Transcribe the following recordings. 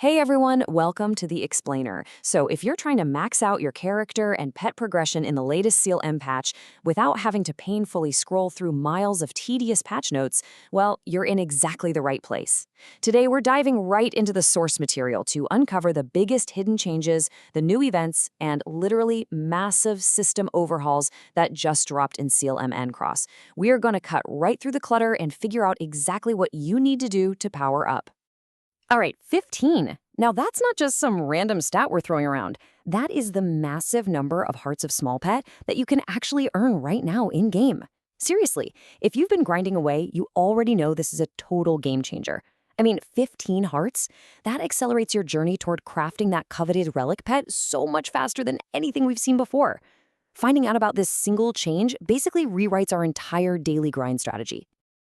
Hey everyone, welcome to The Explainer. So if you're trying to max out your character and pet progression in the latest Seal M patch without having to painfully scroll through miles of tedious patch notes, well, you're in exactly the right place. Today we're diving right into the source material to uncover the biggest hidden changes, the new events, and literally massive system overhauls that just dropped in Seal M Cross. We are going to cut right through the clutter and figure out exactly what you need to do to power up. All right, 15. Now that's not just some random stat we're throwing around. That is the massive number of hearts of small pet that you can actually earn right now in-game. Seriously, if you've been grinding away, you already know this is a total game changer. I mean, 15 hearts? That accelerates your journey toward crafting that coveted relic pet so much faster than anything we've seen before. Finding out about this single change basically rewrites our entire daily grind strategy.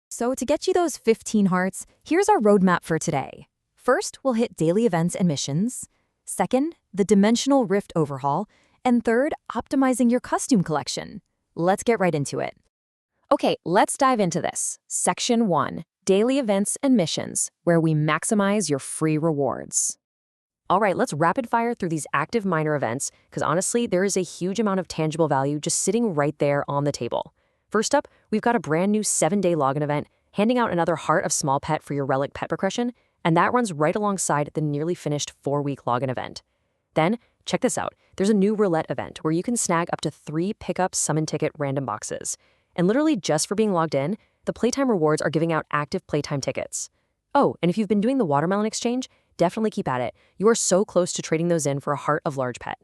So to get you those 15 hearts, here's our roadmap for today. First, we'll hit daily events and missions. Second, the Dimensional Rift overhaul. And third, optimizing your costume collection. Let's get right into it. Okay, let's dive into this. Section 1, Daily Events and Missions, where we maximize your free rewards. All right, let's rapid fire through these active minor events, because honestly, there is a huge amount of tangible value just sitting right there on the table. First up, we've got a brand new 7-day login event, handing out another heart of small pet for your relic pet progression, and that runs right alongside the nearly finished 4-week login event. Then, check this out. There's a new roulette event where you can snag up to 3 pickup summon ticket random boxes. And literally just for being logged in, the Playtime rewards are giving out active Playtime tickets. Oh, and if you've been doing the watermelon exchange, definitely keep at it. You are so close to trading those in for a heart of large pet.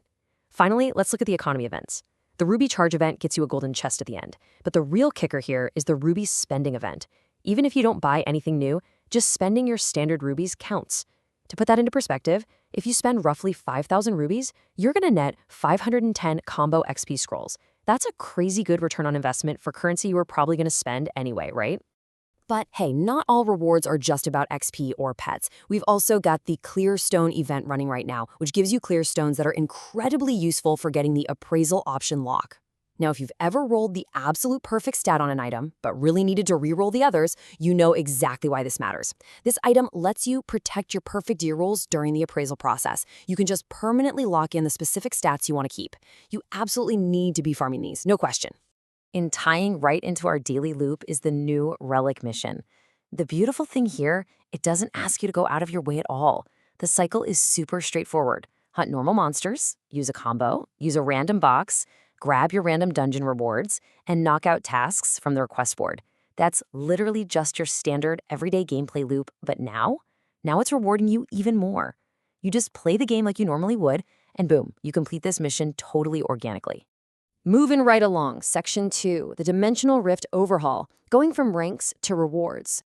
Finally, let's look at the economy events. The Ruby Charge event gets you a golden chest at the end, but the real kicker here is the Ruby Spending event. Even if you don't buy anything new, just spending your standard rubies counts. To put that into perspective, if you spend roughly 5,000 rubies, you're going to net 510 combo XP scrolls. That's a crazy good return on investment for currency you were probably going to spend anyway, right? But hey, not all rewards are just about XP or pets. We've also got the Clear Stone event running right now, which gives you clear stones that are incredibly useful for getting the appraisal option lock. Now, if you've ever rolled the absolute perfect stat on an item, but really needed to re-roll the others, you know exactly why this matters. This item lets you protect your perfect year rolls during the appraisal process. You can just permanently lock in the specific stats you want to keep. You absolutely need to be farming these, no question. In tying right into our daily loop is the new Relic mission. The beautiful thing here, it doesn't ask you to go out of your way at all. The cycle is super straightforward. Hunt normal monsters, use a combo, use a random box, grab your random dungeon rewards, and knock out tasks from the request board. That's literally just your standard everyday gameplay loop, but now it's rewarding you even more. You just play the game like you normally would, and boom, you complete this mission totally organically. Moving right along, Section 2, the Dimensional Rift overhaul, going from ranks to rewards.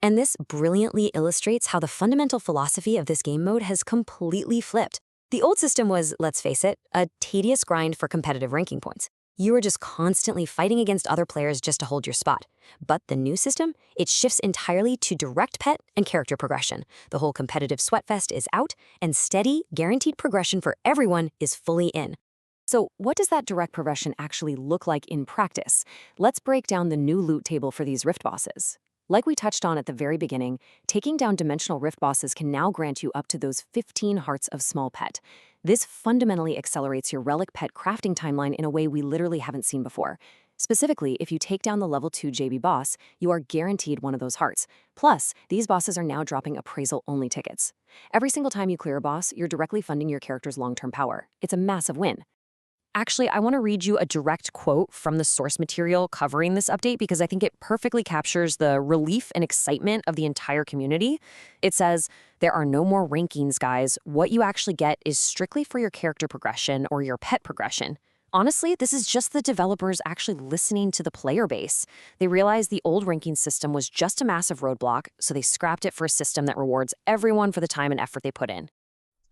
And this brilliantly illustrates how the fundamental philosophy of this game mode has completely flipped. The old system was, let's face it, a tedious grind for competitive ranking points. You were just constantly fighting against other players just to hold your spot. But the new system, it shifts entirely to direct pet and character progression. The whole competitive sweatfest is out, and steady, guaranteed progression for everyone is fully in. So what does that direct progression actually look like in practice? Let's break down the new loot table for these Rift bosses. Like we touched on at the very beginning, taking down Dimensional Rift bosses can now grant you up to those 15 hearts of small pet. This fundamentally accelerates your relic pet crafting timeline in a way we literally haven't seen before. Specifically, if you take down the level 2 JB boss, you are guaranteed one of those hearts. Plus, these bosses are now dropping appraisal-only tickets. Every single time you clear a boss, you're directly funding your character's long-term power. It's a massive win. Actually, I want to read you a direct quote from the source material covering this update because I think it perfectly captures the relief and excitement of the entire community. It says, "There are no more rankings, guys. What you actually get is strictly for your character progression or your pet progression." Honestly, this is just the developers actually listening to the player base. They realized the old ranking system was just a massive roadblock, so they scrapped it for a system that rewards everyone for the time and effort they put in.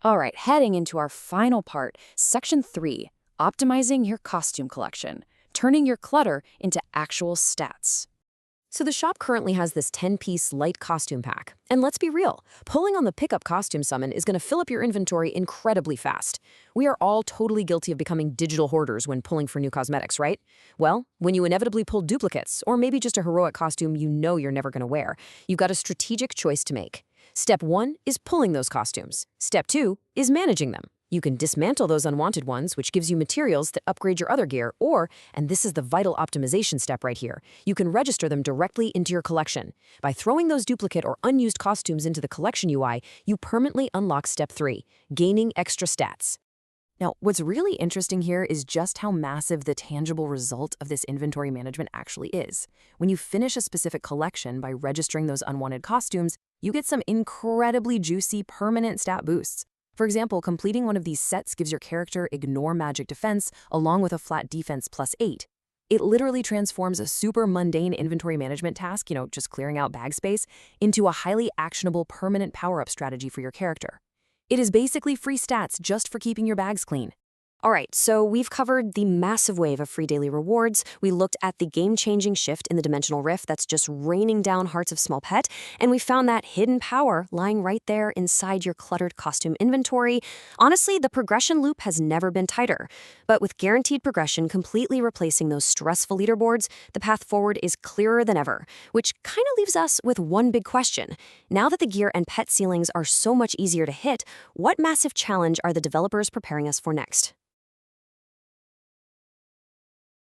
All right, heading into our final part, Section 3. Optimizing your costume collection, turning your clutter into actual stats. So the shop currently has this 10-piece light costume pack. And let's be real, pulling on the pickup costume summon is going to fill up your inventory incredibly fast. We are all totally guilty of becoming digital hoarders when pulling for new cosmetics, right? Well, when you inevitably pull duplicates, or maybe just a heroic costume you know you're never going to wear, you've got a strategic choice to make. Step 1 is pulling those costumes. Step 2 is managing them. You can dismantle those unwanted ones, which gives you materials that upgrade your other gear, or, and this is the vital optimization step right here, you can register them directly into your collection. By throwing those duplicate or unused costumes into the collection UI, you permanently unlock Step 3, gaining extra stats. Now, what's really interesting here is just how massive the tangible result of this inventory management actually is. When you finish a specific collection by registering those unwanted costumes, you get some incredibly juicy permanent stat boosts. For example, completing one of these sets gives your character Ignore Magic Defense along with a flat defense +8. It literally transforms a super mundane inventory management task, just clearing out bag space, into a highly actionable permanent power-up strategy for your character. It is basically free stats just for keeping your bags clean. All right, so we've covered the massive wave of free daily rewards. We looked at the game-changing shift in the dimensional rift that's just raining down hearts of small pet, and we found that hidden power lying right there inside your cluttered costume inventory. Honestly, the progression loop has never been tighter. But with guaranteed progression completely replacing those stressful leaderboards, the path forward is clearer than ever, which kind of leaves us with one big question. Now that the gear and pet ceilings are so much easier to hit, what massive challenge are the developers preparing us for next?